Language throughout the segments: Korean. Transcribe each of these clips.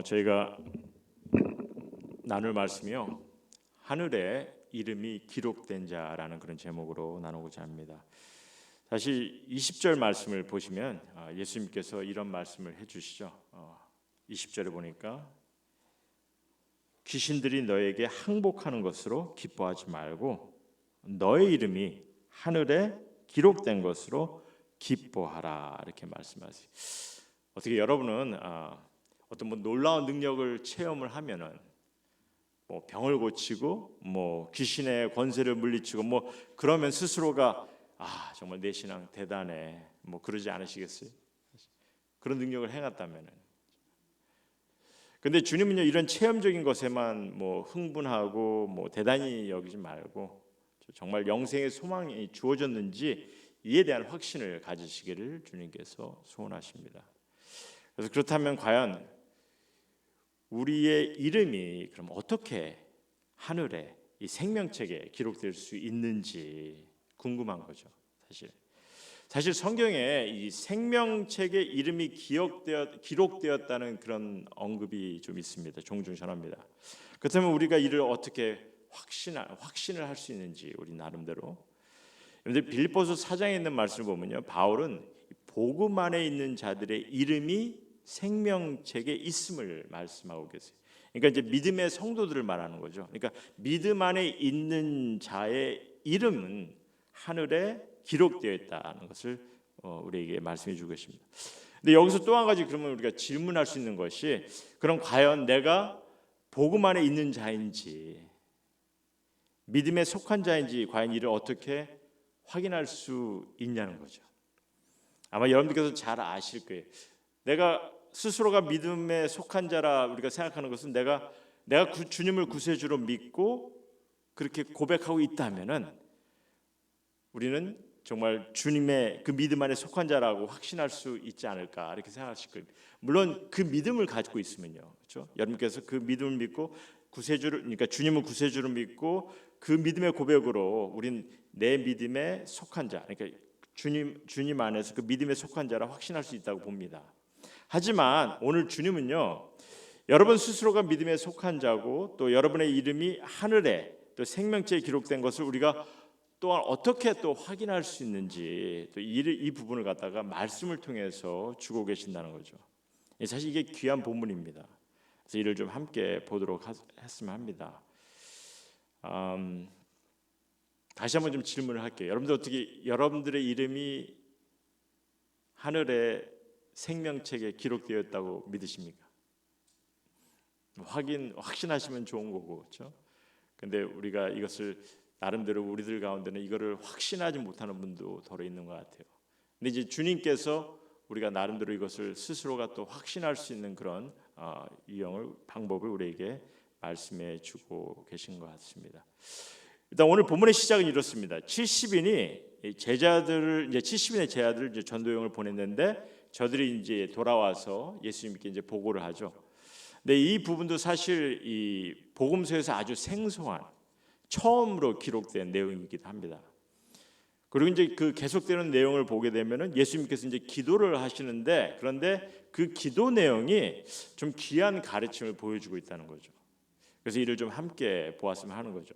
저희가 나눌 말씀이요, 하늘에 이름이 기록된 자라는 그런 제목으로 나누고자 합니다. 사실 20절 말씀을 보시면 예수님께서 이런 말씀을 해주시죠. 20절에 보니까 귀신들이 너에게 항복하는 것으로 기뻐하지 말고 너의 이름이 하늘에 기록된 것으로 기뻐하라, 이렇게 말씀하세요. 어떻게 여러분은 어떤 놀라운 능력을 체험을 하면은 병을 고치고 귀신의 권세를 물리치고 그러면 스스로가 정말 내 신앙 대단해 그러지 않으시겠어요? 그런 능력을 행했다면은. 근데 주님은요, 이런 체험적인 것에만 흥분하고 대단히 여기지 말고 정말 영생의 소망이 주어졌는지 이에 대한 확신을 가지시기를 주님께서 소원하십니다. 그래서 그렇다면 과연 우리의 이름이 그럼 어떻게 하늘에 이 생명책에 기록될 수 있는지 궁금한 거죠. 사실 성경에 이 생명책에 이름이 기록되었다는 그런 언급이 좀 있습니다. 종종 전합니다. 그렇다면 우리가 이를 어떻게 확신을 할 수 있는지 우리 나름대로. 그런데 빌립보서 4장에 있는 말씀을 보면요, 바울은 복음 안에 있는 자들의 이름이 생명책에 있음을 말씀하고 계세요. 그러니까 이제 믿음의 성도들을 말하는 거죠. 그러니까 믿음 안에 있는 자의 이름은 하늘에 기록되어 있다는 것을 우리에게 말씀해 주고 계십니다. 근데 여기서 또 한 가지 그러면 우리가 질문할 수 있는 것이, 그럼 과연 내가 복음 안에 있는 자인지 믿음에 속한 자인지 과연 이를 어떻게 확인할 수 있냐는 거죠. 아마 여러분들께서 잘 아실 거예요. 내가 스스로가 믿음에 속한 자라 우리가 생각하는 것은 내가 주님을 구세주로 믿고 그렇게 고백하고 있다면은 우리는 정말 주님의 그 믿음 안에 속한 자라고 확신할 수 있지 않을까, 이렇게 생각하실 거예요. 물론 그 믿음을 가지고 있으면요, 그렇죠? 여러분께서 그 믿음을 믿고 그러니까 주님을 구세주로 믿고 그 믿음의 고백으로 우린 내 믿음에 속한 자, 그러니까 주님 안에서 그 믿음에 속한 자라 확신할 수 있다고 봅니다. 하지만 오늘 주님은요, 여러분 스스로가 믿음에 속한 자고 또 여러분의 이름이 하늘에 또 생명체에 기록된 것을 우리가 또한 어떻게 또 확인할 수 있는지 또 이 부분을 갖다가 말씀을 통해서 주고 계신다는 거죠. 사실 이게 귀한 본문입니다. 그래서 이를 좀 함께 보도록 했으면 합니다. 다시 한번 좀 질문을 할게요. 여러분들 어떻게 여러분들의 이름이 하늘에 생명책에 기록되었다고 믿으십니까? 확신하시면 좋은 거고, 그렇죠? 근데 우리가 이것을 나름대로 우리들 가운데는 이거를 확신하지 못하는 분도 더러 있는 것 같아요. 근데 이제 주님께서 우리가 나름대로 이것을 스스로가 또 확신할 수 있는 그런 방법을 우리에게 말씀해 주고 계신 것 같습니다. 일단 오늘 본문의 시작은 이렇습니다. 70인의 제자들을 이제 전도여행을 보냈는데 저들이 이제 돌아와서 예수님께 이제 보고를 하죠. 근데 이 부분도 사실 이 복음서에서 아주 생소한 처음으로 기록된 내용이기도 합니다. 그리고 이제 그 계속되는 내용을 보게 되면은 예수님께서 이제 기도를 하시는데, 그런데 그 기도 내용이 좀 귀한 가르침을 보여주고 있다는 거죠. 그래서 이를 좀 함께 보았으면 하는 거죠.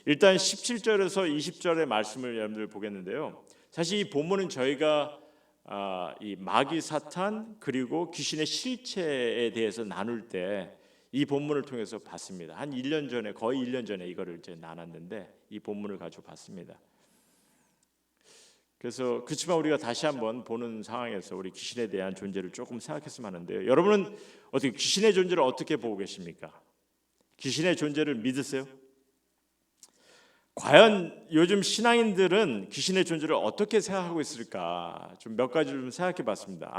일단 17절에서 20절의 말씀을 여러분들 보겠는데요. 사실 이 본문은 저희가 이 마귀 사탄 그리고 귀신의 실체에 대해서 나눌 때 이 본문을 통해서 봤습니다. 한 1년 전에, 거의 1년 전에 이거를 이제 나눴는데 이 본문을 가지고 봤습니다. 그래서 그렇지만 우리가 다시 한번 보는 상황에서 우리 귀신에 대한 존재를 조금 생각했으면 하는데요. 여러분은 어떻게 귀신의 존재를 어떻게 보고 계십니까? 귀신의 존재를 믿으세요? 과연 요즘 신앙인들은 귀신의 존재를 어떻게 생각하고 있을까? 좀 몇 가지 좀 생각해 봤습니다.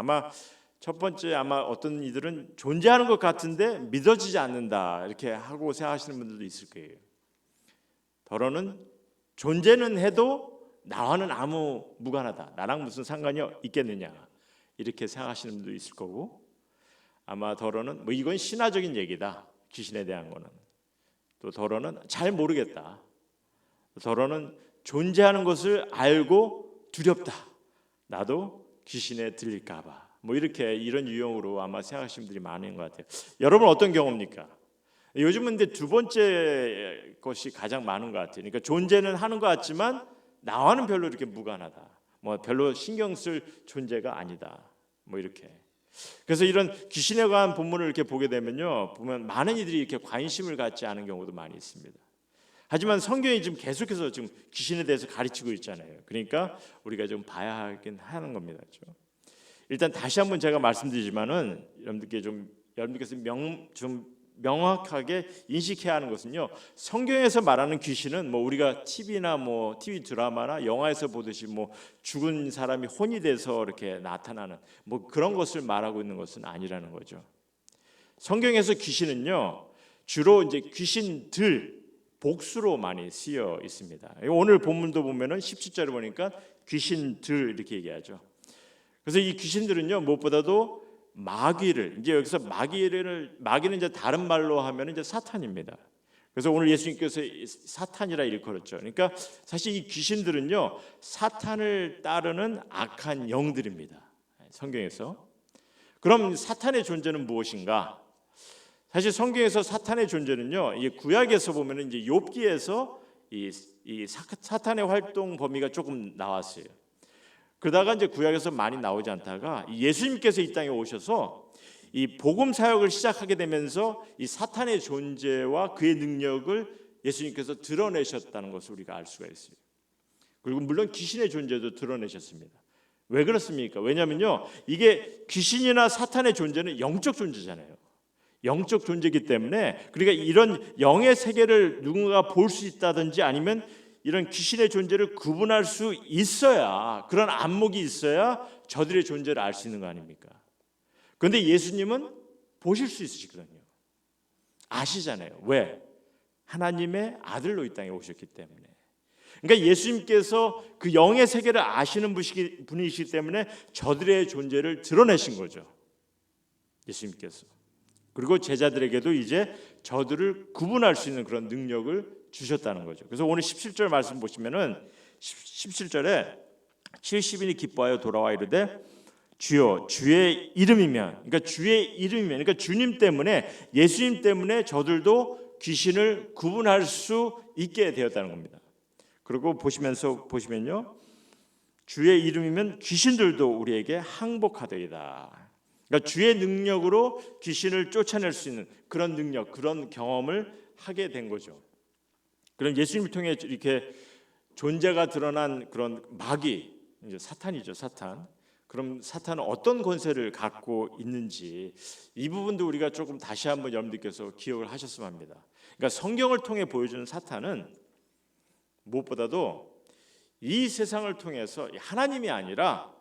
첫 번째, 어떤 이들은 존재하는 것 같은데 믿어지지 않는다, 이렇게 하고 생각하시는 분들도 있을 거예요. 더러는 존재는 해도 나와는 아무 무관하다, 나랑 무슨 상관이 있겠느냐, 이렇게 생각하시는 분도 있을 거고, 더러는 이건 신화적인 얘기다, 귀신에 대한 거는. 또 더러는 잘 모르겠다, 더러는 존재하는 것을 알고 두렵다, 나도 귀신에 들릴까 봐, 뭐 이렇게 이런 유형으로 아마 생각하시는 분들이 많은 것 같아요. 여러분 어떤 경우입니까? 요즘은 근데 두 번째 것이 가장 많은 것 같아요. 그러니까 존재는 하는 것 같지만 나와는 별로 이렇게 무관하다. 뭐 별로 신경 쓸 존재가 아니다. 뭐 이렇게. 그래서 이런 귀신에 관한 본문을 이렇게 보게 되면요, 보면 많은 이들이 이렇게 관심을 갖지 않은 경우도 많이 있습니다. 하지만 성경이 지금 계속해서 지금 귀신에 대해서 가르치고 있잖아요. 그러니까 우리가 좀 봐야 하긴 하는 겁니다. 그렇죠? 일단 다시 한번 제가 말씀드리지만은 여러분들께서 좀 명확하게 인식해야 하는 것은요, 성경에서 말하는 귀신은 뭐 우리가 TV나 뭐 TV 드라마나 영화에서 보듯이 뭐 죽은 사람이 혼이 돼서 이렇게 나타나는 뭐 그런 것을 말하고 있는 것은 아니라는 거죠. 성경에서 귀신은요, 주로 이제 귀신들 복수로 많이 쓰여 있습니다. 오늘 본문도 보면은 17절에 보니까 귀신들 이렇게 얘기하죠. 그래서 이 귀신들은요, 무엇보다도 마귀를, 이제 여기서 마귀는 이제 다른 말로 하면 이제 사탄입니다. 그래서 오늘 예수님께서 사탄이라 일컬었죠. 그러니까 사실 이 귀신들은요, 사탄을 따르는 악한 영들입니다. 성경에서. 그럼 사탄의 존재는 무엇인가? 사실 성경에서 사탄의 존재는요, 이 구약에서 보면은 이제 욥기에서 이 사탄의 활동 범위가 조금 나왔어요. 그러다가 이제 구약에서 많이 나오지 않다가 예수님께서 이 땅에 오셔서 이 복음 사역을 시작하게 되면서 이 사탄의 존재와 그의 능력을 예수님께서 드러내셨다는 것을 우리가 알 수가 있어요. 그리고 물론 귀신의 존재도 드러내셨습니다. 왜 그렇습니까? 왜냐하면요, 이게 귀신이나 사탄의 존재는 영적 존재잖아요. 영적 존재이기 때문에, 그러니까 이런 영의 세계를 누군가 볼 수 있다든지 아니면 이런 귀신의 존재를 구분할 수 있어야, 그런 안목이 있어야 저들의 존재를 알 수 있는 거 아닙니까? 그런데 예수님은 보실 수 있으시거든요. 아시잖아요. 왜? 하나님의 아들로 이 땅에 오셨기 때문에. 그러니까 예수님께서 그 영의 세계를 아시는 분이시기 때문에 저들의 존재를 드러내신 거죠. 예수님께서. 그리고 제자들에게도 이제 저들을 구분할 수 있는 그런 능력을 주셨다는 거죠. 그래서 오늘 17절 말씀 보시면은 17절에 70인이 기뻐하여 돌아와 이르되 주여 주의 이름이면, 그러니까 주의 이름이면, 그러니까 주님 때문에, 예수님 때문에 저들도 귀신을 구분할 수 있게 되었다는 겁니다. 그리고 보시면요, 주의 이름이면 귀신들도 우리에게 항복하되이다. 그러니까 주의 능력으로 귀신을 쫓아낼 수 있는 그런 능력, 그런 경험을 하게 된 거죠. 그럼 예수님을 통해 이렇게 존재가 드러난 그런 마귀, 이제 사탄이죠, 사탄. 그럼 사탄은 어떤 권세를 갖고 있는지 이 부분도 우리가 조금 다시 한번 여러분들께서 기억을 하셨으면 합니다. 그러니까 성경을 통해 보여주는 사탄은 무엇보다도 이 세상을 통해서 하나님이 아니라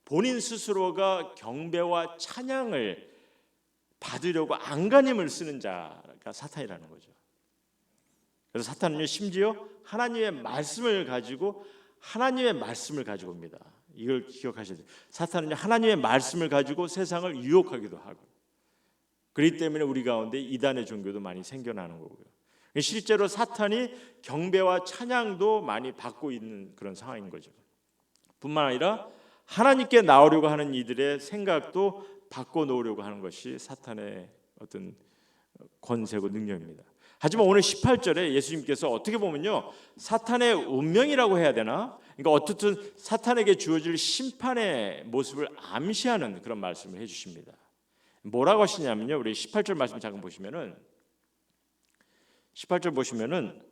본인 스스로가 경배와 찬양을 받으려고 안간힘을 쓰는 자가 사탄이라는 거죠. 그래서 사탄은요, 심지어 하나님의 말씀을 가지고 옵니다. 이걸 기억하셔야 돼요. 사탄은요, 하나님의 말씀을 가지고 세상을 유혹하기도 하고, 그렇기 때문에 우리 가운데 이단의 종교도 많이 생겨나는 거고요. 실제로 사탄이 경배와 찬양도 많이 받고 있는 그런 상황인 거죠. 뿐만 아니라 하나님께 나오려고 하는 이들의 생각도 바꿔놓으려고 하는 것이 사탄의 어떤 권세고 능력입니다. 하지만 오늘 18절에 예수님께서 어떻게 보면요, 사탄의 운명이라고 해야 되나? 그러니까 어떻든 사탄에게 주어질 심판의 모습을 암시하는 그런 말씀을 해주십니다. 뭐라고 하시냐면요, 우리 18절 말씀 잠깐 보시면은 18절 보시면은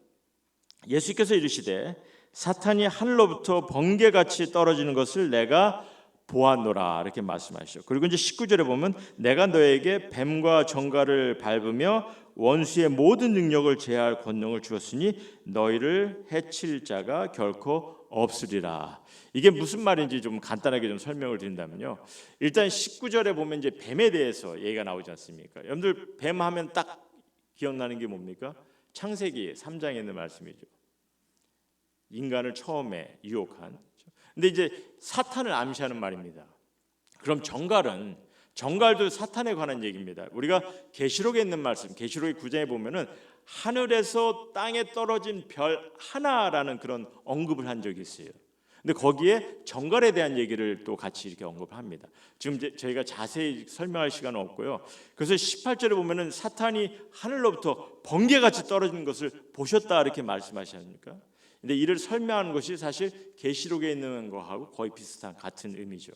예수께서 이르시되 사탄이 하늘로부터 번개같이 떨어지는 것을 내가 보았노라, 이렇게 말씀하시죠. 그리고 이제 19절에 보면 내가 너에게 뱀과 정갈을 밟으며 원수의 모든 능력을 제할 권능을 주었으니 너희를 해칠 자가 결코 없으리라. 이게 무슨 말인지 좀 간단하게 좀 설명을 드린다면요, 일단 19절에 보면 이제 뱀에 대해서 얘기가 나오지 않습니까? 여러분들 뱀 하면 딱 기억나는 게 뭡니까? 창세기 3장에 있는 말씀이죠. 인간을 처음에 유혹한. 근데 이제 사탄을 암시하는 말입니다. 그럼 정갈도 사탄에 관한 얘기입니다. 우리가 계시록에 있는 말씀, 계시록의 9장에 보면은 하늘에서 땅에 떨어진 별 하나라는 그런 언급을 한 적이 있어요. 근데 거기에 정갈에 대한 얘기를 또 같이 이렇게 언급합니다. 지금 저희가 자세히 설명할 시간은 없고요. 그래서 18절에 보면은 사탄이 하늘로부터 번개같이 떨어지는 것을 보셨다 이렇게 말씀하시니까. 근데 이를 설명하는 것이 사실 계시록에 있는 거하고 거의 비슷한 같은 의미죠.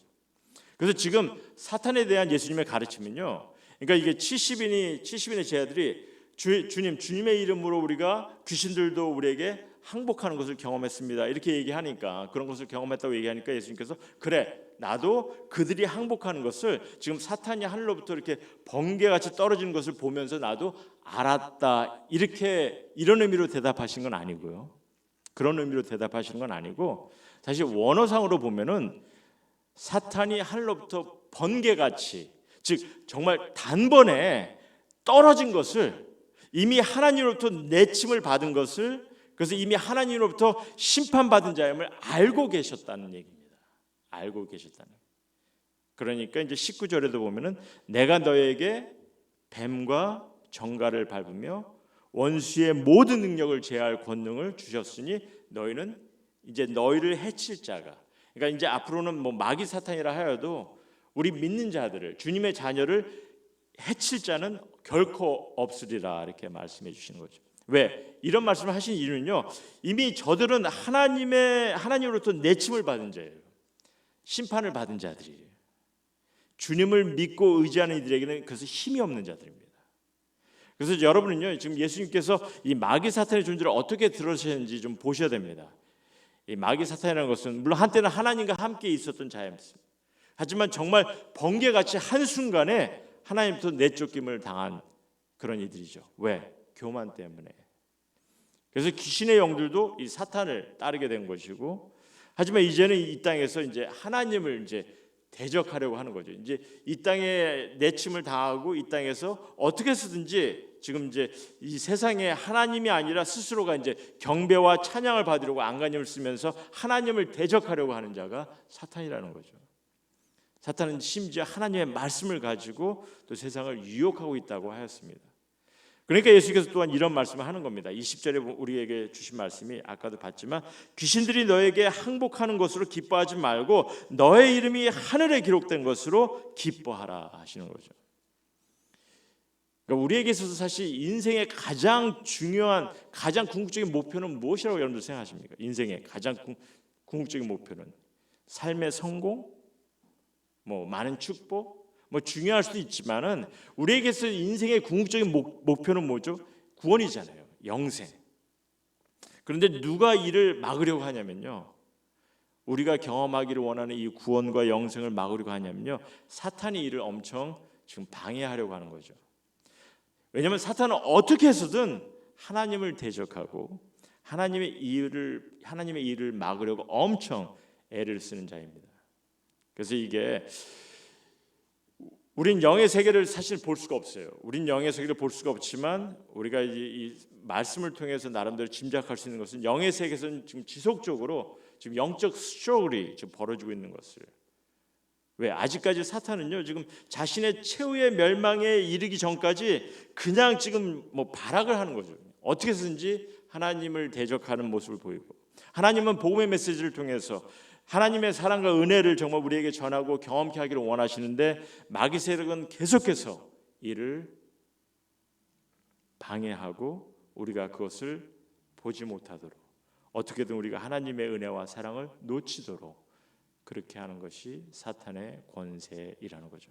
그래서 지금 사탄에 대한 예수님의 가르침은요. 그러니까 이게 70인의 제자들이 주님의 이름으로 우리가 귀신들도 우리에게 항복하는 것을 경험했습니다. 이렇게 얘기하니까 그런 것을 경험했다고 얘기하니까 예수님께서 그래 나도 그들이 항복하는 것을 지금 사탄이 하늘로부터 이렇게 번개같이 떨어지는 것을 보면서 나도 알았다. 이런 의미로 대답하신 건 아니고요. 그런 의미로 대답하시는 건 아니고 사실 원어상으로 보면은 사탄이 하늘로부터 번개같이 즉 정말 단번에 떨어진 것을 이미 하나님으로부터 내침을 받은 것을 그래서 이미 하나님으로부터 심판받은 자임을 알고 계셨다는 얘기입니다. 알고 계셨다는. 그러니까 이제 19절에도 보면은 내가 너에게 뱀과 정갈을 밟으며 원수의 모든 능력을 제할 권능을 주셨으니 너희는 이제 너희를 해칠 자가 그러니까 이제 앞으로는 뭐 마귀 사탄이라 하여도 우리 믿는 자들을 주님의 자녀를 해칠 자는 결코 없으리라 이렇게 말씀해 주시는 거죠. 왜? 이런 말씀을 하신 이유는요. 이미 저들은 하나님으로부터 내침을 받은 자예요. 심판을 받은 자들이에요. 주님을 믿고 의지하는 이들에게는 그래서 힘이 없는 자들입니다. 그래서 여러분은요. 지금 예수님께서 이 마귀 사탄의 존재를 어떻게 들으셨는지 좀 보셔야 됩니다. 이 마귀 사탄이라는 것은 물론 한때는 하나님과 함께 있었던 자였습니다. 하지만 정말 번개같이 한순간에 하나님부터 내쫓김을 당한 그런 이들이죠. 왜? 교만 때문에. 그래서 귀신의 영들도 이 사탄을 따르게 된 것이고, 하지만 이제는 이 땅에서 이제 하나님을 이제 대적하려고 하는 거죠. 이제 이 땅에 내침을 당하고 이 땅에서 어떻게 해서든지 지금 이제 이 세상에 하나님이 아니라 스스로가 이제 경배와 찬양을 받으려고 안간힘을 쓰면서 하나님을 대적하려고 하는 자가 사탄이라는 거죠. 사탄은 심지어 하나님의 말씀을 가지고 또 세상을 유혹하고 있다고 하였습니다. 그러니까 예수께서 또한 이런 말씀을 하는 겁니다. 20절에 우리에게 주신 말씀이 아까도 봤지만 귀신들이 너에게 항복하는 것으로 기뻐하지 말고 너의 이름이 하늘에 기록된 것으로 기뻐하라 하시는 거죠. 그러니까 우리에게 있어서 사실 인생의 가장 중요한 가장 궁극적인 목표는 무엇이라고 여러분들 생각하십니까? 인생의 가장 궁극적인 목표는 삶의 성공, 뭐 많은 축복, 뭐 중요할 수도 있지만은 우리에게서 인생의 궁극적인 목표는 뭐죠? 구원이잖아요. 영생. 그런데 누가 이를 막으려고 하냐면요. 우리가 경험하기를 원하는 이 구원과 영생을 막으려고 하냐면요. 사탄이 이를 엄청 지금 방해하려고 하는 거죠. 왜냐하면 사탄은 어떻게 해서든 하나님을 대적하고 하나님의 일을 막으려고 엄청 애를 쓰는 자입니다. 그래서 이게 우린 영의 세계를 사실 볼 수가 없어요. 우린 영의 세계를 볼 수가 없지만 우리가 이 말씀을 통해서 나름대로 짐작할 수 있는 것은 영의 세계에서는 지금 지속적으로 지금 영적 스트러글이 지금 벌어지고 있는 것을. 왜? 아직까지 사탄은요 지금 자신의 최후의 멸망에 이르기 전까지 그냥 지금 뭐 발악을 하는 거죠. 어떻게 해서든지 하나님을 대적하는 모습을 보이고 하나님은 복음의 메시지를 통해서 하나님의 사랑과 은혜를 정말 우리에게 전하고 경험케 하기를 원하시는데 마귀 세력은 계속해서 이를 방해하고 우리가 그것을 보지 못하도록 어떻게든 우리가 하나님의 은혜와 사랑을 놓치도록 그렇게 하는 것이 사탄의 권세이라는 거죠.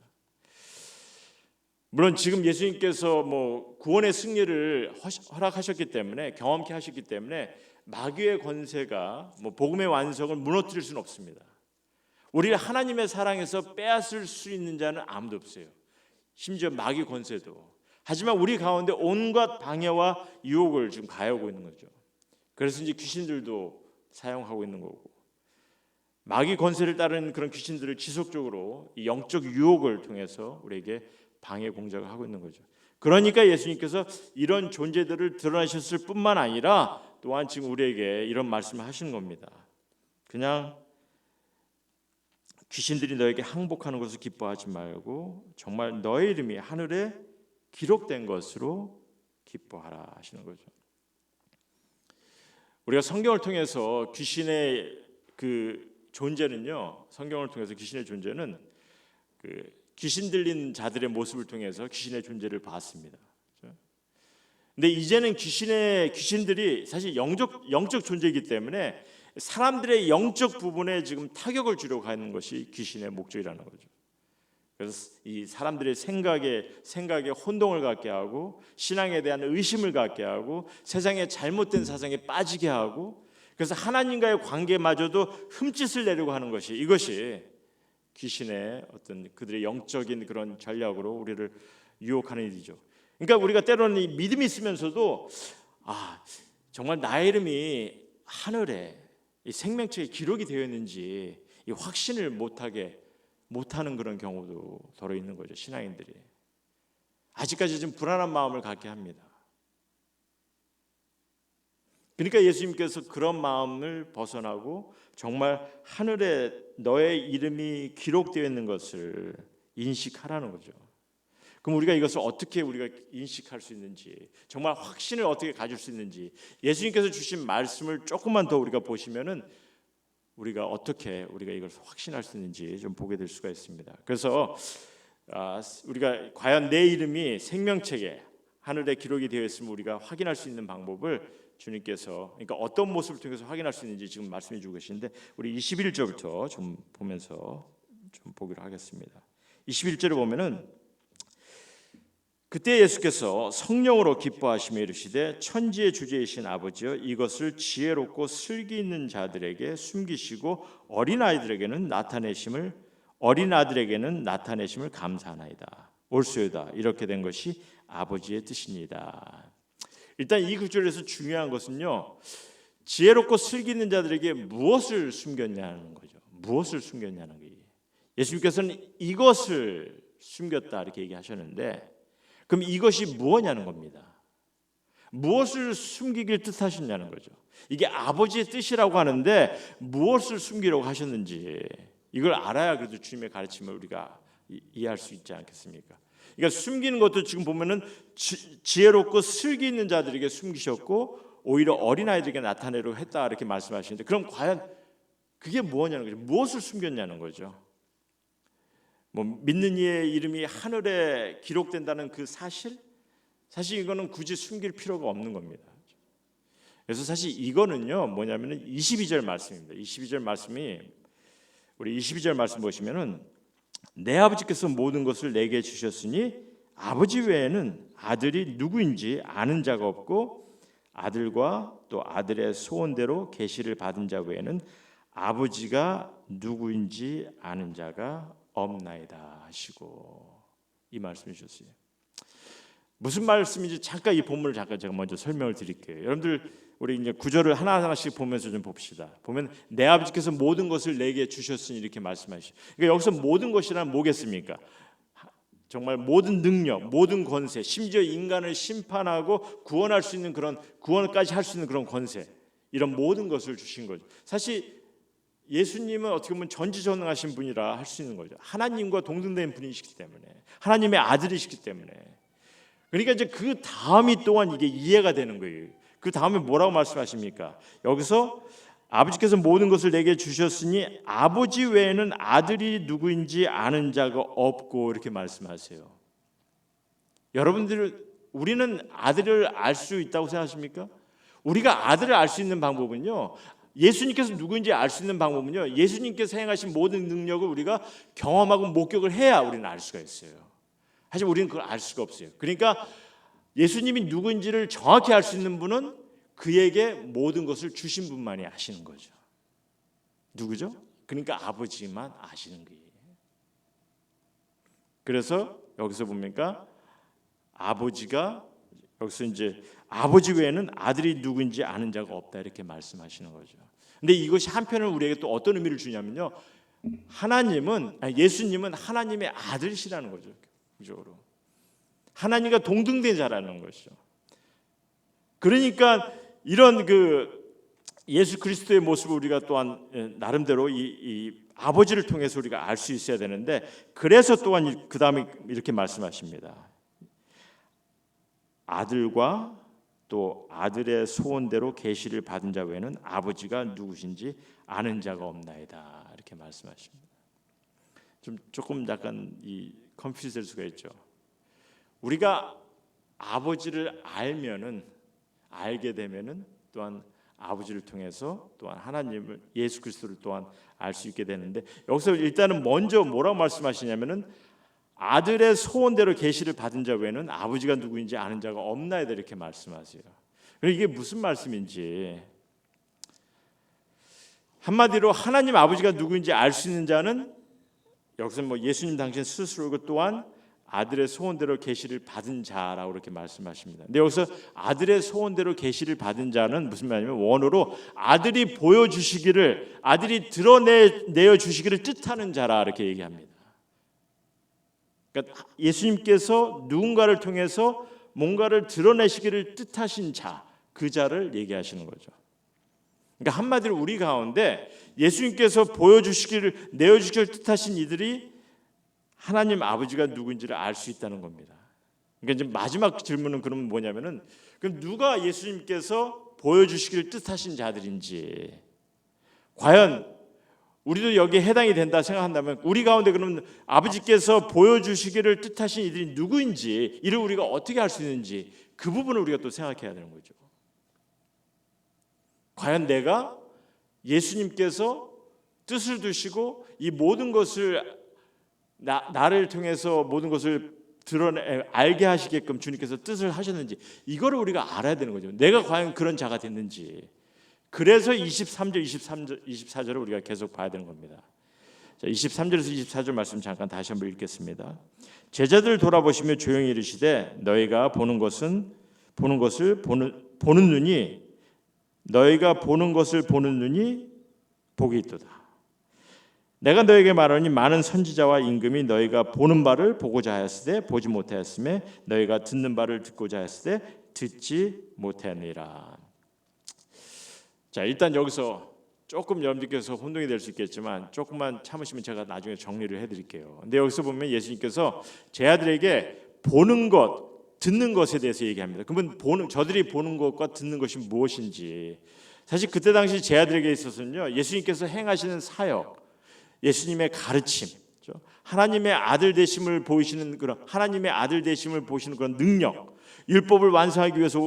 물론 지금 예수님께서 뭐 구원의 승리를 허락하셨기 때문에 경험케 하셨기 때문에 마귀의 권세가 뭐 복음의 완성을 무너뜨릴 수는 없습니다. 우리를 하나님의 사랑에서 빼앗을 수 있는 자는 아무도 없어요. 심지어 마귀 권세도. 하지만 우리 가운데 온갖 방해와 유혹을 지금 가해오고 있는 거죠. 그래서 이제 귀신들도 사용하고 있는 거고 마귀 권세를 따르는 그런 귀신들을 지속적으로 이 영적 유혹을 통해서 우리에게 방해 공작을 하고 있는 거죠. 그러니까 예수님께서 이런 존재들을 드러내셨을 뿐만 아니라 또한 지금 우리에게 이런 말씀을 하시는 겁니다. 그냥 귀신들이 너에게 항복하는 것을 기뻐하지 말고 정말 너의 이름이 하늘에 기록된 것으로 기뻐하라 하시는 거죠. 우리가 성경을 통해서 귀신의 그 존재는요, 성경을 통해서 귀신의 존재는 그 귀신 들린 자들의 모습을 통해서 귀신의 존재를 봤습니다. 근데 이제는 귀신들이 사실 영적 존재이기 때문에 사람들의 영적 부분에 지금 타격을 주려고 하는 것이 귀신의 목적이라는 거죠. 그래서 이 사람들의 생각에 혼동을 갖게 하고 신앙에 대한 의심을 갖게 하고 세상의 잘못된 사상에 빠지게 하고 그래서 하나님과의 관계마저도 흠짓을 내려고 하는 것이 이것이 귀신의 어떤 그들의 영적인 그런 전략으로 우리를 유혹하는 일이죠. 그러니까 우리가 때로는 이 믿음이 있으면서도 정말 나의 이름이 하늘에 이 생명책에 기록이 되어 있는지 이 확신을 못하는 그런 경우도 더러 있는 거죠. 신앙인들이 아직까지 좀 불안한 마음을 갖게 합니다. 그러니까 예수님께서 그런 마음을 벗어나고 정말 하늘에 너의 이름이 기록되어 있는 것을 인식하라는 거죠. 그럼 우리가 이것을 어떻게 우리가 인식할 수 있는지, 정말 확신을 어떻게 가질 수 있는지, 예수님께서 주신 말씀을 조금만 더 우리가 보시면은 우리가 어떻게 이걸 확신할 수 있는지 좀 보게 될 수가 있습니다. 그래서 우리가 과연 내 이름이 생명책에 하늘에 기록이 되어 있음을 우리가 확인할 수 있는 방법을 주님께서, 그러니까 어떤 모습을 통해서 확인할 수 있는지 지금 말씀해 주고 계시는데 우리 21절부터 좀 보면서 좀 보기로 하겠습니다. 21절에 보면은 그때 예수께서 성령으로 기뻐하시며 이르시되 천지의 주제이신 아버지여 이것을 지혜롭고 슬기 있는 자들에게 숨기시고 어린아이들에게는 나타내심을 감사하나이다. 옳소이다. 이렇게 된 것이 아버지의 뜻이니이다. 일단 이 구절에서 중요한 것은요, 지혜롭고 슬기 있는 자들에게 무엇을 숨겼냐는 거죠. 무엇을 숨겼냐는 거예요. 예수님께서는 이것을 숨겼다 이렇게 얘기하셨는데 그럼 이것이 무엇냐는 겁니다. 무엇을 숨기길 뜻하셨냐는 거죠. 이게 아버지의 뜻이라고 하는데 무엇을 숨기려고 하셨는지 이걸 알아야 그래도 주님의 가르침을 우리가 이해할 수 있지 않겠습니까? 그러니까 숨기는 것도 지금 보면은 지혜롭고 슬기 있는 자들에게 숨기셨고 오히려 어린아이들에게 나타내려고 했다 이렇게 말씀하시는데 그럼 과연 그게 무엇냐는 거죠. 무엇을 숨겼냐는 거죠. 믿는 이의 이름이 하늘에 기록된다는 그 사실 이거는 굳이 숨길 필요가 없는 겁니다. 그래서 사실 이거는요 뭐냐면은 22절 말씀입니다. 22절 말씀이 우리 22절 말씀 보시면은 내 아버지께서 모든 것을 내게 주셨으니 아버지 외에는 아들이 누구인지 아는 자가 없고 아들과 또 아들의 소원대로 계시를 받은 자 외에는 아버지가 누구인지 아는 자가 없나이다 하시고 이 말씀을 주셨어요. 무슨 말씀인지 잠깐 이 본문을 제가 먼저 설명을 드릴게요. 여러분들 우리 이제 구절을 하나하나씩 보면서 좀 봅시다. 보면 내 아버지께서 모든 것을 내게 주셨으니 이렇게 말씀하시죠. 그러니까 여기서 모든 것이란 뭐겠습니까? 정말 모든 능력, 모든 권세, 심지어 인간을 심판하고 구원할 수 있는 그런 구원까지 할 수 있는 그런 권세, 이런 모든 것을 주신 거죠. 사실 예수님은 어떻게 보면 전지전능하신 분이라 할 수 있는 거죠. 하나님과 동등된 분이시기 때문에, 하나님의 아들이시기 때문에. 그러니까 이제 그 다음이 또한 이게 이해가 되는 거예요. 그 다음에 뭐라고 말씀하십니까? 여기서 아버지께서 모든 것을 내게 주셨으니 아버지 외에는 아들이 누구인지 아는 자가 없고 이렇게 말씀하세요. 여러분들 우리는 아들을 알 수 있다고 생각하십니까? 우리가 아들을 알 수 있는 방법은요. 예수님께서 누구인지 알 수 있는 방법은요. 예수님께서 행하신 모든 능력을 우리가 경험하고 목격을 해야 우리는 알 수가 있어요. 하지만 우리는 그걸 알 수가 없어요. 그러니까 예수님이 누구인지를 정확히 알 수 있는 분은 그에게 모든 것을 주신 분만이 아시는 거죠. 누구죠? 그러니까 아버지만 아시는 거예요. 그래서 여기서 보니까 아버지가 여기서 이제 아버지 외에는 아들이 누구인지 아는 자가 없다 이렇게 말씀하시는 거죠. 근데 이것이 한편으로 우리에게 또 어떤 의미를 주냐면요. 예수님은 하나님의 아들이시라는 거죠. 기적으로. 하나님과 동등된 자라는 것이죠. 그러니까 이런 예수 그리스도의 모습을 우리가 또한 나름대로 이 아버지를 통해서 우리가 알 수 있어야 되는데 그래서 또한 그 다음에 이렇게 말씀하십니다. 아들과 또 아들의 소원대로 계시를 받은 자 외에는 아버지가 누구신지 아는 자가 없나이다. 이렇게 말씀하십니다. 조금 약간 이 컨퓨즈 될 수가 있죠. 우리가 아버지를 알게 되면은 또한 아버지를 통해서 또한 하나님을 예수 그리스도를 또한 알 수 있게 되는데, 여기서 일단은 먼저 뭐라고 말씀하시냐면은 아들의 소원대로 계시를 받은 자 외에는 아버지가 누구인지 아는 자가 없나이다 이렇게 말씀하세요. 이게 무슨 말씀인지, 한마디로 하나님 아버지가 누구인지 알 수 있는 자는 여기서 뭐 예수님 당신 스스로고 또한 아들의 소원대로 계시를 받은 자라고 이렇게 말씀하십니다. 근데 여기서 아들의 소원대로 계시를 받은 자는 무슨 말이냐면 원어로 아들이 보여주시기를, 아들이 드러내어 주시기를 뜻하는 자라 이렇게 얘기합니다. 그러니까 예수님께서 누군가를 통해서 뭔가를 드러내시기를 뜻하신 자, 그 자를 얘기하시는 거죠. 그러니까 한마디로 우리 가운데 예수님께서 보여주시기를, 내어주시기를 뜻하신 이들이 하나님 아버지가 누구인지를 알 수 있다는 겁니다. 그러니까 이제 마지막 질문은 그러면 뭐냐면은, 그럼 누가 예수님께서 보여주시기를 뜻하신 자들인지, 과연 우리도 여기에 해당이 된다 생각한다면 우리 가운데 그러면 아버지께서 보여주시기를 뜻하신 이들이 누구인지, 이를 우리가 어떻게 알 수 있는지, 그 부분을 우리가 또 생각해야 되는 거죠. 과연 내가 예수님께서 뜻을 두시고 이 모든 것을 나를 통해서 모든 것을 알게 하시게끔 주님께서 뜻을 하셨는지, 이거를 우리가 알아야 되는 거죠. 내가 과연 그런 자가 됐는지. 그래서 23절, 24절을 우리가 계속 봐야 되는 겁니다. 자, 23절에서 24절 말씀 잠깐 다시 한번 읽겠습니다. 제자들 돌아보시며 조용히 이르시되 너희가 보는 것을 보는 눈이 복이 있도다. 내가 너에게 말하니 많은 선지자와 임금이 너희가 보는 바를 보고자 하였으되 보지 못하였으며 너희가 듣는 바를 듣고자 하였으되 듣지 못하느니라. 자, 일단 여기서 조금 여러분들께서 혼동이 될 수 있겠지만 조금만 참으시면 제가 나중에 정리를 해드릴게요. 근데 여기서 보면 예수님께서 제 아들에게 보는 것, 듣는 것에 대해서 얘기합니다. 그러면 저들이 보는 것과 듣는 것이 무엇인지, 사실 그때 당시 제 아들에게 있어서는요, 예수님께서 행하시는 사역, 예수님의 가르침, 하나님의 아들 되심을 보이시는 그런 하나님의 아들 되심을 보시는 그런 능력, 율법을 완성하기 위해서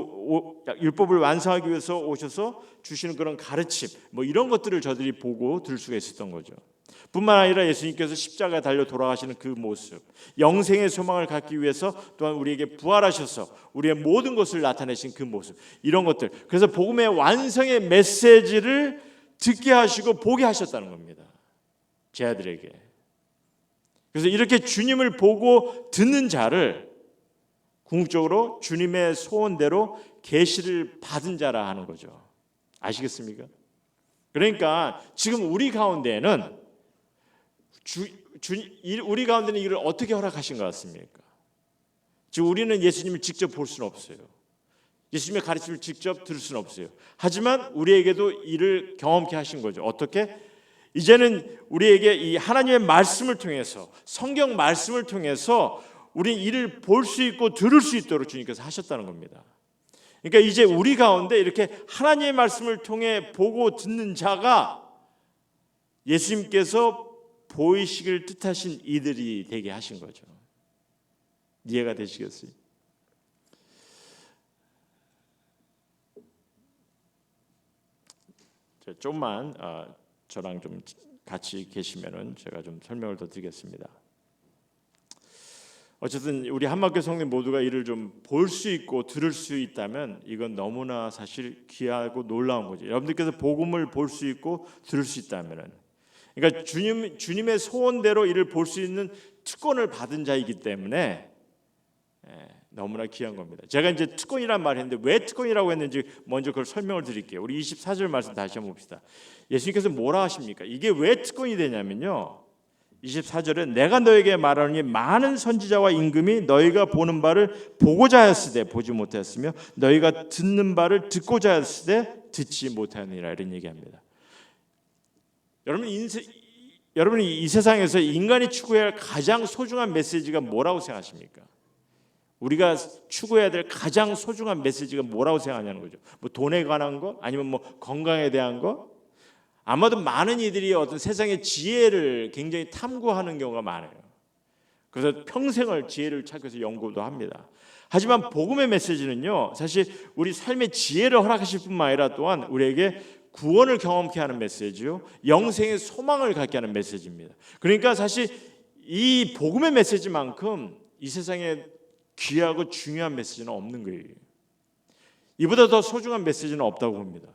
오셔서 주시는 그런 가르침, 뭐 이런 것들을 저들이 보고 들을 수가 있었던 거죠. 뿐만 아니라 예수님께서 십자가에 달려 돌아가시는 그 모습, 영생의 소망을 갖기 위해서 또한 우리에게 부활하셔서 우리의 모든 것을 나타내신 그 모습, 이런 것들, 그래서 복음의 완성의 메시지를 듣게 하시고 보게 하셨다는 겁니다, 제 아들에게. 그래서 이렇게 주님을 보고 듣는 자를 궁극적으로 주님의 소원대로 계시를 받은 자라 하는 거죠. 아시겠습니까? 그러니까 지금 우리 가운데는 우리 가운데는 이를 어떻게 허락하신 것 같습니까? 지금 우리는 예수님을 직접 볼 수는 없어요. 예수님의 가르침을 직접 들을 수는 없어요. 하지만 우리에게도 이를 경험케 하신 거죠. 어떻게? 이제는 우리에게 이 하나님의 말씀을 통해서, 성경 말씀을 통해서 우리 이를 볼 수 있고 들을 수 있도록 주님께서 하셨다는 겁니다. 그러니까 이제 우리 가운데 이렇게 하나님의 말씀을 통해 보고 듣는 자가 예수님께서 보이시기를 뜻하신 이들이 되게 하신 거죠. 이해가 되시겠어요? 좀만 저랑 좀 같이 계시면은 제가 좀 설명을 더 드리겠습니다. 어쨌든 우리 한마교회 성도님 모두가 이를 좀 볼 수 있고 들을 수 있다면 이건 너무나 사실 귀하고 놀라운 거죠. 여러분들께서 복음을 볼 수 있고 들을 수 있다면은, 그러니까 주님의 소원대로 이를 볼 수 있는 특권을 받은 자이기 때문에 너무나 귀한 겁니다. 제가 이제 특권이란 말을 했는데 왜 특권이라고 했는지 먼저 그걸 설명을 드릴게요. 우리 24절 말씀 다시 한번 봅시다. 예수님께서 뭐라 하십니까? 이게 왜 특권이 되냐면요, 24절에 내가 너에게 말하노니 많은 선지자와 임금이 너희가 보는 바를 보고자 하였으되 보지 못하였으며 너희가 듣는 바를 듣고자 하였으되 듣지 못하느니라, 이런 얘기합니다. 여러분이 이 세상에서 인간이 추구해야 할 가장 소중한 메시지가 뭐라고 생각하십니까? 우리가 추구해야 될 가장 소중한 메시지가 뭐라고 생각하냐는 거죠. 뭐 돈에 관한 거, 아니면 뭐 건강에 대한 거. 아마도 많은 이들이 어떤 세상의 지혜를 굉장히 탐구하는 경우가 많아요. 그래서 평생을 지혜를 찾기 위해서 연구도 합니다. 하지만 복음의 메시지는요, 사실 우리 삶의 지혜를 허락하실 뿐만 아니라 또한 우리에게 구원을 경험케 하는 메시지요, 영생의 소망을 갖게 하는 메시지입니다. 그러니까 사실 이 복음의 메시지만큼 이 세상에 귀하고 중요한 메시지는 없는 거예요. 이보다 더 소중한 메시지는 없다고 봅니다.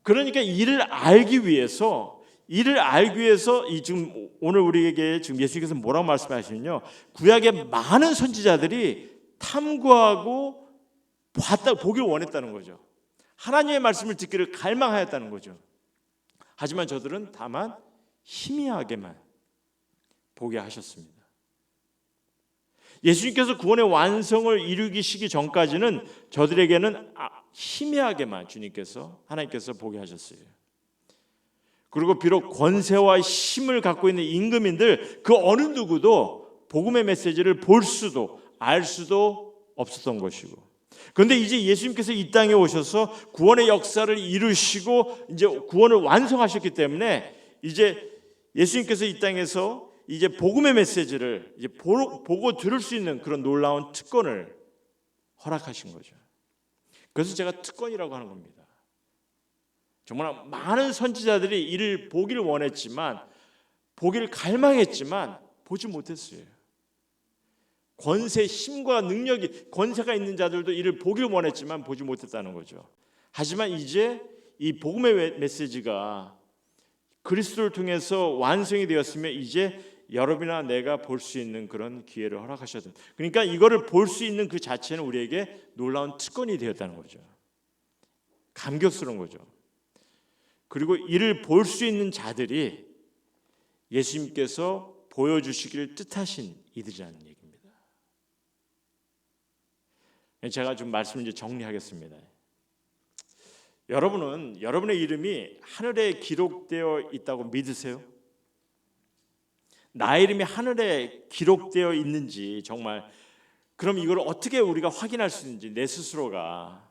그러니까 이를 알기 위해서 이 지금 오늘 우리에게 지금 예수님께서 뭐라고 말씀하시냐면요, 구약의 많은 선지자들이 탐구하고 보길 원했다는 거죠. 하나님의 말씀을 듣기를 갈망하였다는 거죠. 하지만 저들은 다만 희미하게만 보게 하셨습니다. 예수님께서 구원의 완성을 이루시기 전까지는 저들에게는 희미하게만 하나님께서 보게 하셨어요. 그리고 비록 권세와 힘을 갖고 있는 임금인들 그 어느 누구도 복음의 메시지를 볼 수도 알 수도 없었던 것이고, 그런데 이제 예수님께서 이 땅에 오셔서 구원의 역사를 이루시고 이제 구원을 완성하셨기 때문에 이제 예수님께서 이 땅에서 이제 복음의 메시지를 이제 보고 들을 수 있는 그런 놀라운 특권을 허락하신 거죠. 그래서 제가 특권이라고 하는 겁니다. 정말 많은 선지자들이 이를 보기를 원했지만, 보기를 갈망했지만 보지 못했어요. 권세, 힘과 능력이, 권세가 있는 자들도 이를 보기를 원했지만 보지 못했다는 거죠. 하지만 이제 이 복음의 메시지가 그리스도를 통해서 완성이 되었으면 이제 여러분이나 내가 볼 수 있는 그런 기회를 허락하셨던, 그러니까 이거를 볼 수 있는 그 자체는 우리에게 놀라운 특권이 되었다는 거죠. 감격스러운 거죠. 그리고 이를 볼 수 있는 자들이 예수님께서 보여주시기를 뜻하신 이들이라는 얘기입니다. 제가 좀 말씀을 이제 정리하겠습니다. 여러분은 여러분의 이름이 하늘에 기록되어 있다고 믿으세요? 나의 이름이 하늘에 기록되어 있는지, 정말 그럼 이걸 어떻게 우리가 확인할 수 있는지, 내 스스로가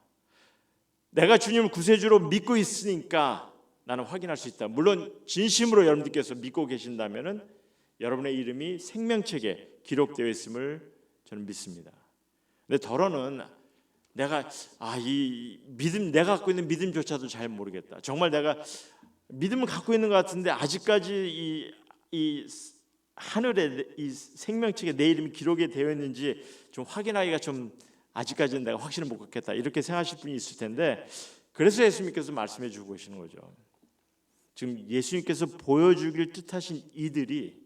내가 주님을 구세주로 믿고 있으니까 나는 확인할 수 있다. 물론 진심으로 여러분들께서 믿고 계신다면은 여러분의 이름이 생명책에 기록되어 있음을 저는 믿습니다. 근데 더러는 내가 내가 갖고 있는 믿음조차도 잘 모르겠다. 정말 내가 믿음을 갖고 있는 것 같은데 아직까지 이 하늘에 이 생명책에 내 이름이 기록이 되어 있는지 좀 확인하기가 좀 아직까지는 내가 확신을 못 갖겠다. 이렇게 생각하실 분이 있을 텐데, 그래서 예수님께서 말씀해 주고 계시는 거죠. 지금 예수님께서 보여주길 뜻하신 이들이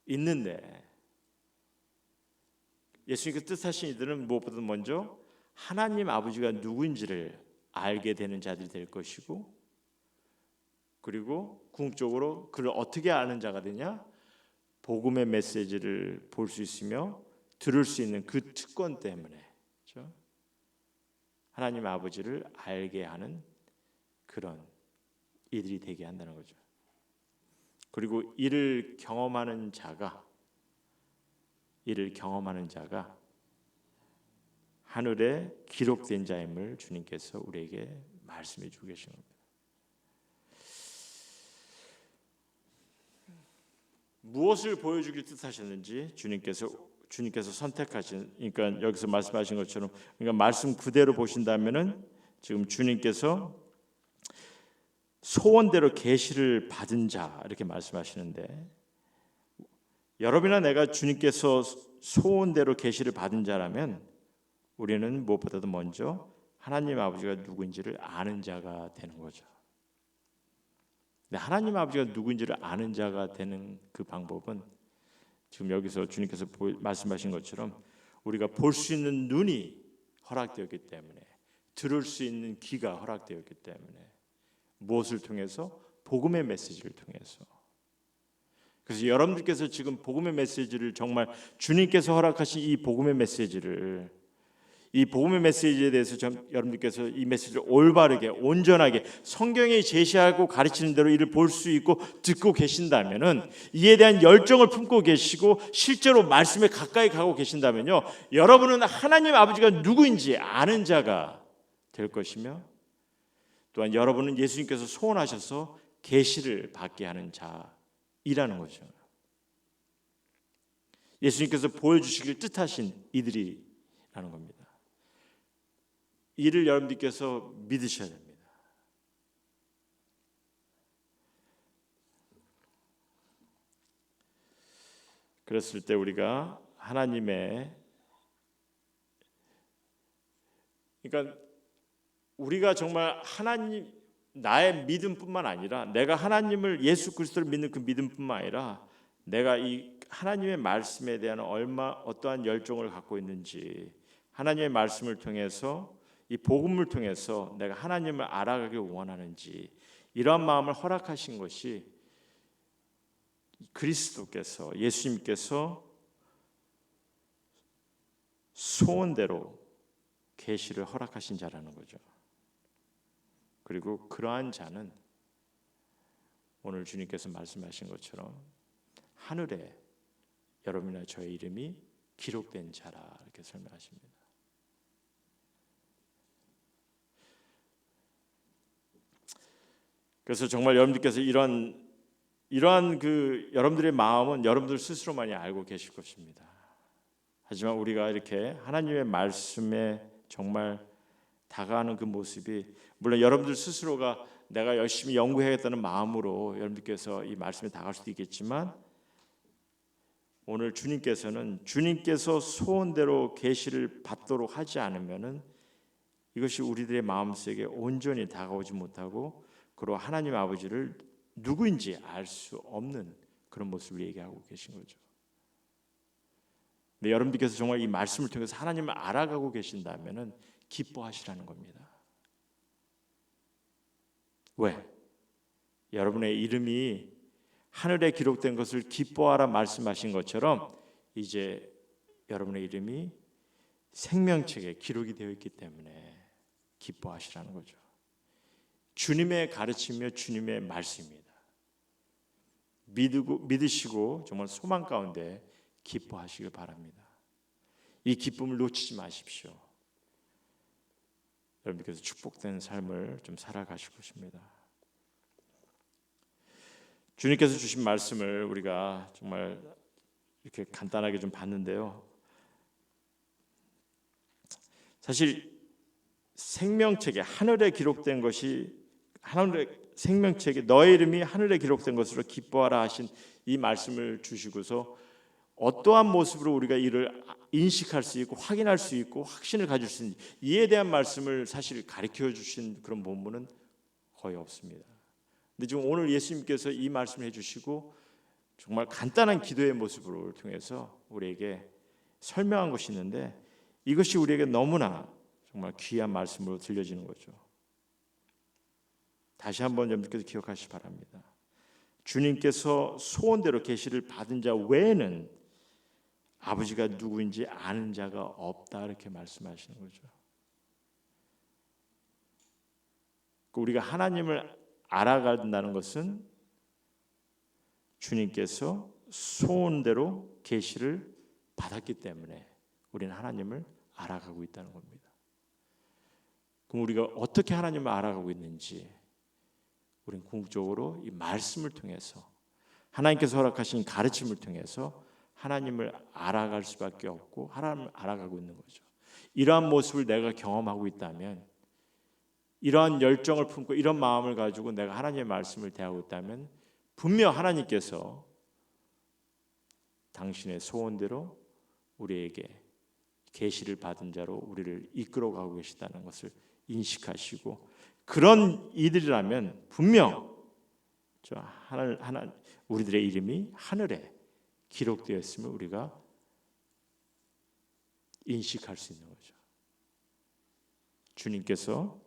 있는데, 예수님께서 뜻하신 이들은 무엇보다 먼저 하나님 아버지가 누구인지를 알게 되는 자들이 될 것이고, 그리고 궁극적으로 그를 어떻게 아는 자가 되냐? 복음의 메시지를 볼 수 있으며 들을 수 있는 그 특권 때문에, 그렇죠? 하나님 아버지를 알게 하는 그런 이들이 되게 한다는 거죠. 그리고 이를 경험하는 자가 하늘에 기록된 자임을 주님께서 우리에게 말씀해 주고 계시는 겁니다. 무엇을 보여주길 뜻하셨는지 주님께서 선택하신, 그러니까 여기서 말씀하신 것처럼, 그러니까 말씀 그대로 보신다면은 지금 주님께서 소원대로 계시를 받은 자 이렇게 말씀하시는데, 여러분이나 내가 주님께서 소원대로 계시를 받은 자라면 우리는 무엇보다도 먼저 하나님 아버지가 누구인지를 아는 자가 되는 거죠. 하나님 아버지가 누구인지를 아는 자가 되는 그 방법은 지금 여기서 주님께서 말씀하신 것처럼 우리가 볼 수 있는 눈이 허락되었기 때문에, 들을 수 있는 귀가 허락되었기 때문에, 무엇을 통해서? 복음의 메시지를 통해서. 그래서 여러분들께서 지금 복음의 메시지를, 정말 주님께서 허락하신 이 복음의 메시지를 이 복음의 메시지에 대해서 여러분들께서 이 메시지를 올바르게 온전하게 성경이 제시하고 가르치는 대로 이를 볼 수 있고 듣고 계신다면은, 이에 대한 열정을 품고 계시고 실제로 말씀에 가까이 가고 계신다면요, 여러분은 하나님 아버지가 누구인지 아는 자가 될 것이며, 또한 여러분은 예수님께서 소원하셔서 계시를 받게 하는 자이라는 거죠. 예수님께서 보여주시길 뜻하신 이들이라는 겁니다. 이를 여러분들께서 믿으셔야 됩니다. 그랬을 때 우리가 하나님의, 그러니까 우리가 정말 하나님, 나의 믿음뿐만 아니라 내가 하나님을, 예수 그리스도를 믿는 그 믿음뿐만 아니라 내가 이 하나님의 말씀에 대한 어떠한 열정을 갖고 있는지, 하나님의 말씀을 통해서, 이 복음을 통해서 내가 하나님을 알아가길 원하는지, 이러한 마음을 허락하신 것이 그리스도께서, 예수님께서 소원대로 계시를 허락하신 자라는 거죠. 그리고 그러한 자는 오늘 주님께서 말씀하신 것처럼 하늘에 여러분이나 저의 이름이 기록된 자라, 이렇게 설명하십니다. 그래서 정말 여러분들께서 이러한 그 여러분들의 마음은 여러분들 스스로만이 알고 계실 것입니다. 하지만 우리가 이렇게 하나님의 말씀에 정말 다가가는 그 모습이, 물론 여러분들 스스로가 내가 열심히 연구해야겠다는 마음으로 여러분들께서 이 말씀에 다가갈 수도 있겠지만, 오늘 주님께서 소원대로 계시를 받도록 하지 않으면은 이것이 우리들의 마음속에 온전히 다가오지 못하고, 그리고 하나님 아버지를 누구인지 알 수 없는 그런 모습을 얘기하고 계신 거죠. 근데 여러분들께서 정말 이 말씀을 통해서 하나님을 알아가고 계신다면은 기뻐하시라는 겁니다. 왜? 여러분의 이름이 하늘에 기록된 것을 기뻐하라 말씀하신 것처럼 이제 여러분의 이름이 생명책에 기록이 되어 있기 때문에 기뻐하시라는 거죠. 주님의 가르침이며 주님의 말씀입니다. 믿으시고 정말 소망 가운데 기뻐하시길 바랍니다. 이 기쁨을 놓치지 마십시오. 여러분께서 축복된 삶을 좀 살아가시고 싶습니다. 주님께서 주신 말씀을 우리가 정말 이렇게 간단하게 좀 봤는데요. 사실 생명책에 하늘에 기록된 것이, 하늘의 생명책에 너의 이름이 하늘에 기록된 것으로 기뻐하라 하신 이 말씀을 주시고서 어떠한 모습으로 우리가 이를 인식할 수 있고 확인할 수 있고 확신을 가질 수 있는지, 이에 대한 말씀을 사실 가르쳐 주신 그런 본문은 거의 없습니다. 근데 지금 오늘 예수님께서 이 말씀을 해주시고 정말 간단한 기도의 모습을 통해서 우리에게 설명한 것이 있는데, 이것이 우리에게 너무나 정말 귀한 말씀으로 들려지는 거죠. 다시 한번 여러분께서 기억하시기 바랍니다. 주님께서 소원대로 계시를 받은 자 외에는 아버지가 누구인지 아는 자가 없다, 이렇게 말씀하시는 거죠. 우리가 하나님을 알아간다는 것은 주님께서 소원대로 계시를 받았기 때문에 우리는 하나님을 알아가고 있다는 겁니다. 그럼 우리가 어떻게 하나님을 알아가고 있는지, 우리는 궁극적으로 이 말씀을 통해서, 하나님께서 허락하신 가르침을 통해서 하나님을 알아갈 수밖에 없고 하나님을 알아가고 있는 거죠. 이러한 모습을 내가 경험하고 있다면, 이러한 열정을 품고 이런 마음을 가지고 내가 하나님의 말씀을 대하고 있다면, 분명 하나님께서 당신의 소원대로 우리에게 계시를 받은 자로 우리를 이끌어가고 계시다는 것을 인식하시고, 그런 이들이라면 분명 우리들의 이름이 하늘에 기록되어 있음을 우리가 인식할 수 있는 거죠. 주님께서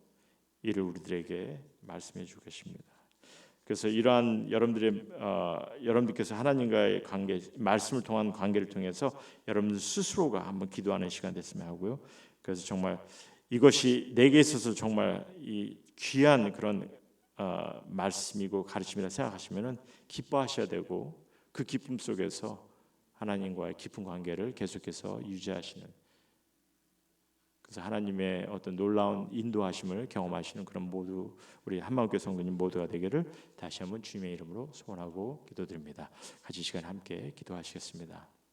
이를 우리들에게 말씀해 주고 계십니다. 그래서 이러한 여러분들께서 하나님과의 관계, 말씀을 통한 관계를 통해서 여러분들 스스로가 한번 기도하는 시간 됐으면 하고요. 그래서 정말 이것이 내게 있어서 정말 이 귀한 그런 말씀이고 가르침이라 생각하시면은 기뻐하셔야 되고, 그 기쁨 속에서 하나님과의 깊은 관계를 계속해서 유지하시는, 그래서 하나님의 어떤 놀라운 인도하심을 경험하시는 그런 모두 우리 한마음교회 성도님 모두가 되기를 다시 한번 주님의 이름으로 소원하고 기도드립니다. 같이 이 시간 함께 기도하시겠습니다.